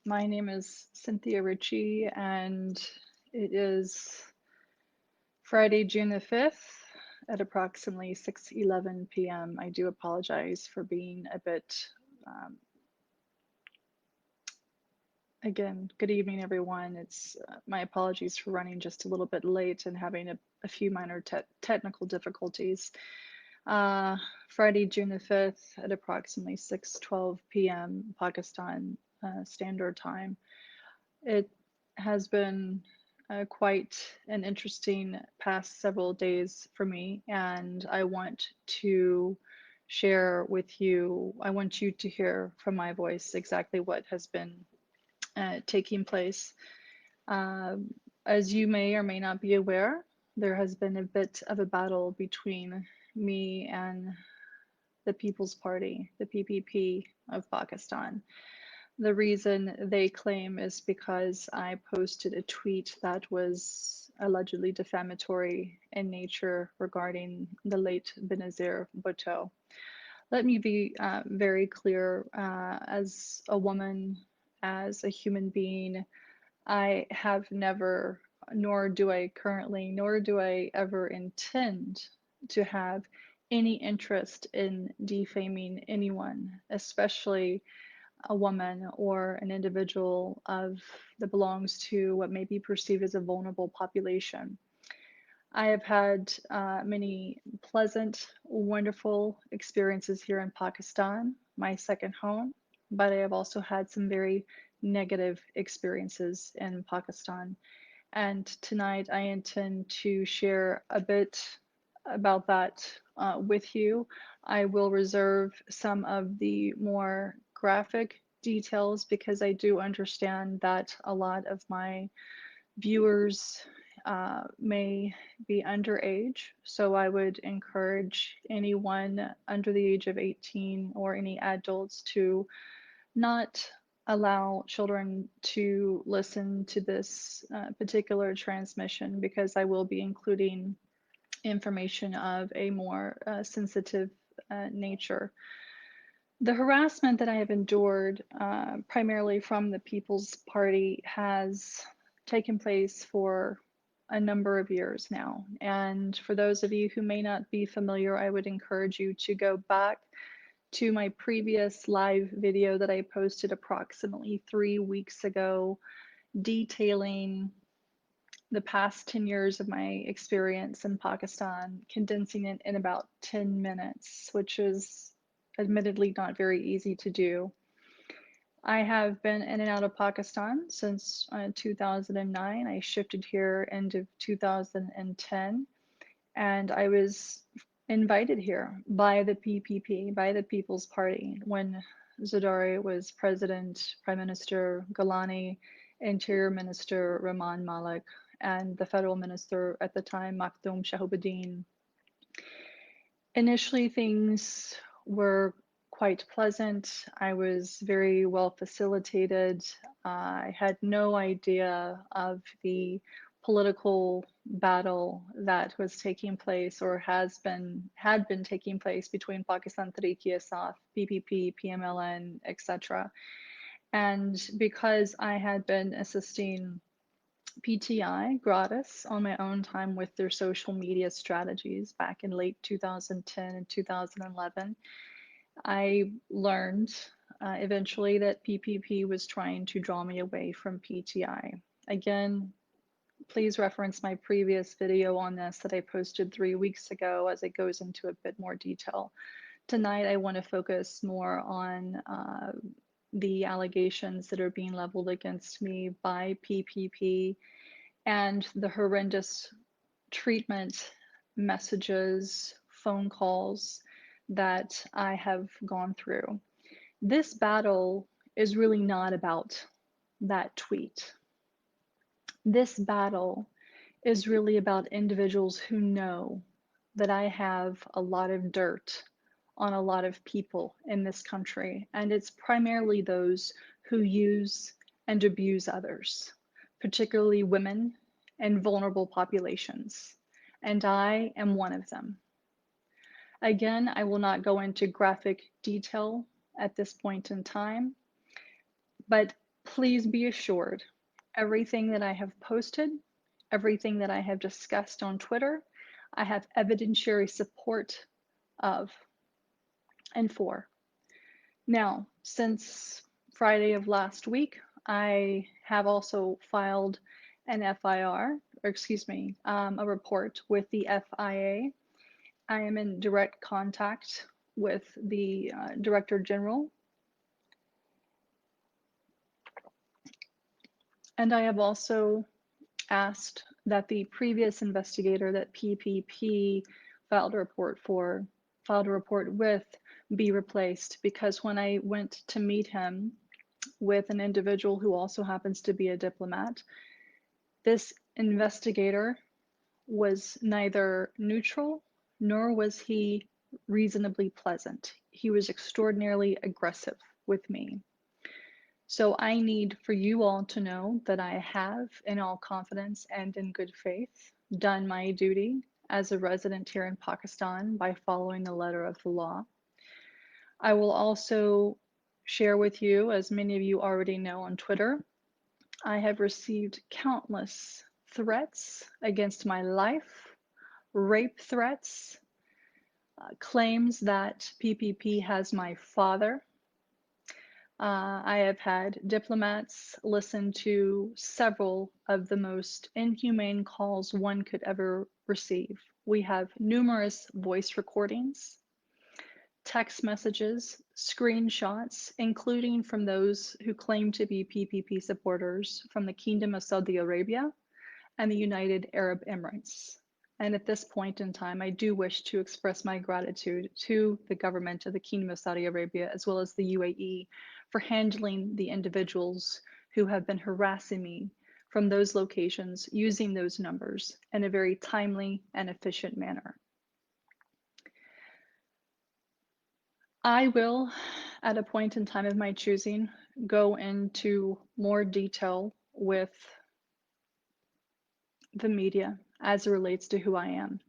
My name is Cynthia Ritchie, and it is Friday, June the 5th at approximately 6:11 p.m. I do apologize for being a bit, um, again, good evening, everyone. It's my apologies for running just a little bit late and having a few minor technical difficulties. Uh, Friday, June the 5th at approximately 6:12 p.m. Pakistan Standard Time. It has been quite an interesting past several days for me, and I want to share with you, I want you to hear from my voice exactly what has been taking place. Um, as you may or may not be aware, there has been a bit of a battle between me and the People's Party, the PPP of Pakistan. The reason they claim is because I posted a tweet that was allegedly defamatory in nature regarding the late Benazir Bhutto. Let me be very clear, as a woman, as a human being, I have never, nor do I currently, nor do I ever intend to have any interest in defaming anyone, especially a woman or an individual that belongs to what may be perceived as a vulnerable population. I have had many pleasant, wonderful experiences here in Pakistan, my second home, but I have also had some very negative experiences in Pakistan. And tonight I intend to share a bit about that with you. I will reserve some of the more graphic details because I do understand that a lot of my viewers may be underage. So I would encourage anyone under the age of 18 or any adults to not allow children to listen to this particular transmission because I will be including information of a more sensitive nature. The harassment that I have endured, primarily from the People's Party, has taken place for a number of years now. And for those of you who may not be familiar, I would encourage you to go back to my previous live video that I posted approximately 3 weeks ago, detailing the past 10 years of my experience in Pakistan, condensing it in about 10 minutes, which is admittedly not very easy to do. I have been in and out of Pakistan since 2009. I shifted here end of 2010, and I was invited here by the PPP, by the People's Party, when Zardari was president, Prime Minister Galani, Interior Minister Rehman Malik, and the federal minister at the time, Makhdoom Shahabuddin. Initially, things were quite pleasant. I was very well facilitated. I had no idea of the political battle that was taking place or had been taking place between Pakistan Tehreek-e-Insaf, PPP, PMLN, etc. And because I had been assisting PTI gratis on my own time with their social media strategies back in late 2010 and 2011, I learned eventually that PPP was trying to draw me away from PTI. Again, please reference my previous video on this that I posted 3 weeks ago as it goes into a bit more detail. Tonight, I want to focus more on the allegations that are being leveled against me by PPP and the horrendous treatment, messages, phone calls that I have gone through. This battle is really not about that tweet. This battle is really about individuals who know that I have a lot of dirt on a lot of people in this country, and it's primarily those who use and abuse others, particularly women and vulnerable populations. And I am one of them. Again, I will not go into graphic detail at this point in time, but Please be assured, everything that I have posted, everything that I have discussed on Twitter, I have evidentiary support of and for. Now, since Friday of last week, I have also filed an FIR, or excuse me, a report with the FIA. I am in direct contact with the Director General, and I have also asked that the previous investigator that PPP filed a report with be replaced, because when I went to meet him with an individual who also happens to be a diplomat, this investigator was neither neutral nor was he reasonably pleasant. He was extraordinarily aggressive with me. So I need for you all to know that I have, in all confidence and in good faith, done my duty as a resident here in Pakistan by following the letter of the law. I will also share with you, as many of you already know on Twitter, I have received countless threats against my life, rape threats, claims that PPP has my father. I have had diplomats listen to several of the most inhumane calls one could ever receive. We have numerous voice recordings, text messages, screenshots, including from those who claim to be PPP supporters from the Kingdom of Saudi Arabia and the United Arab Emirates. And at this point in time, I do wish to express my gratitude to the government of the Kingdom of Saudi Arabia, as well as the UAE, for handling the individuals who have been harassing me from those locations using those numbers in a very timely and efficient manner. I will, at a point in time of my choosing, go into more detail with the media as it relates to who I am.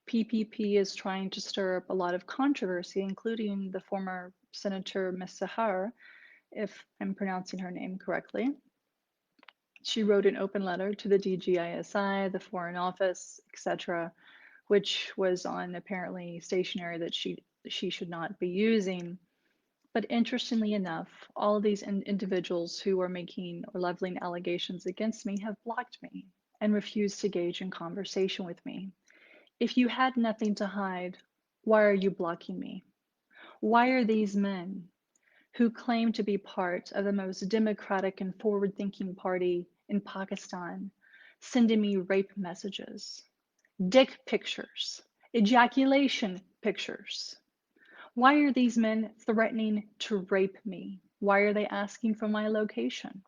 PPP is trying to stir up a lot of controversy, including the former Senator Ms. Sahar, if I'm pronouncing her name correctly. She wrote an open letter to the DGISI, the Foreign Office, etc., which was on apparently stationery that she should not be using. But interestingly enough, all of these individuals who are making or leveling allegations against me have blocked me and refused to engage in conversation with me. If you had nothing to hide, why are you blocking me? Why are these men who claim to be part of the most democratic and forward-thinking party in Pakistan sending me rape messages, dick pictures, ejaculation pictures? Why are these men threatening to rape me? Why are they asking for my location?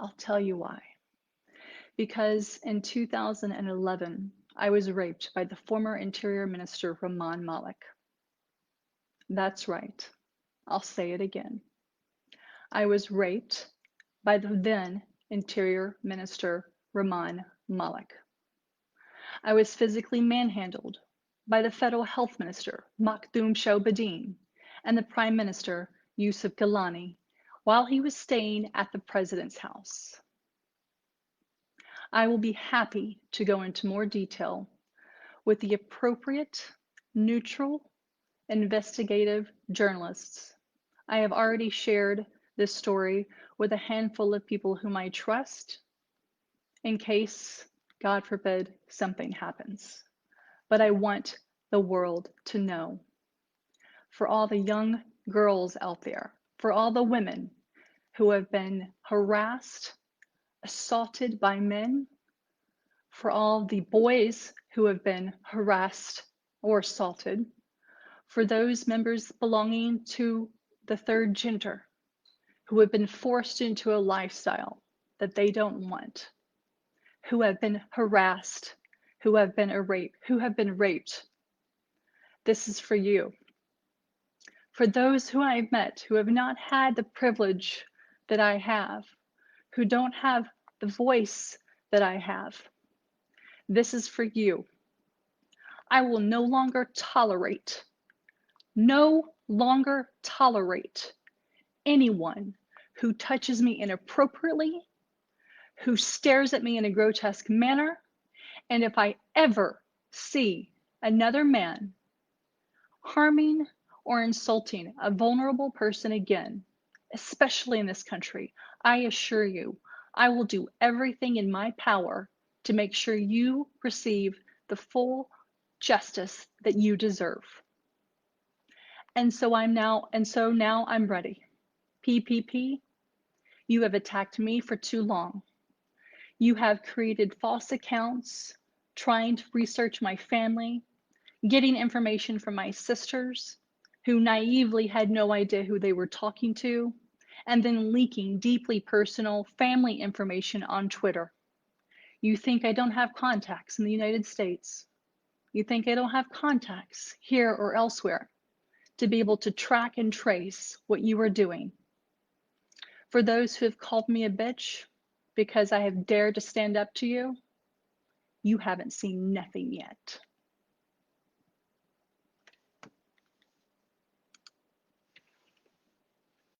I'll tell you why. Because in 2011, I was raped by the former Interior Minister, Rehman Malik. That's right. I'll say it again. I was raped by the then Interior Minister, Rehman Malik. I was physically manhandled by the Federal Health Minister, Makhdoom Shahbadin, and the Prime Minister, Yusuf Gilani, while he was staying at the President's house. I will be happy to go into more detail with the appropriate, neutral, investigative journalists. I have already shared this story with a handful of people whom I trust in case, God forbid, something happens. But I want the world to know. For all the young girls out there, for all the women who have been harassed, assaulted by men, for all the boys who have been harassed or assaulted, for those members belonging to the third gender who have been forced into a lifestyle that they don't want, who have been harassed, who have been raped. This is for you. For those who I've met who have not had the privilege that I have, who don't have the voice that I have, this is for you. I will no longer tolerate anyone who touches me inappropriately, who stares at me in a grotesque manner, and if I ever see another man harming or insulting a vulnerable person again, especially in this country, I assure you, I will do everything in my power to make sure you receive the full justice that you deserve. And so now I'm ready. PPP, you have attacked me for too long. You have created false accounts, trying to research my family, getting information from my sisters, who naively had no idea who they were talking to, and then leaking deeply personal family information on Twitter. You think I don't have contacts in the United States. You think I don't have contacts here or elsewhere to be able to track and trace what you are doing. For those who have called me a bitch because I have dared to stand up to you, you haven't seen nothing yet.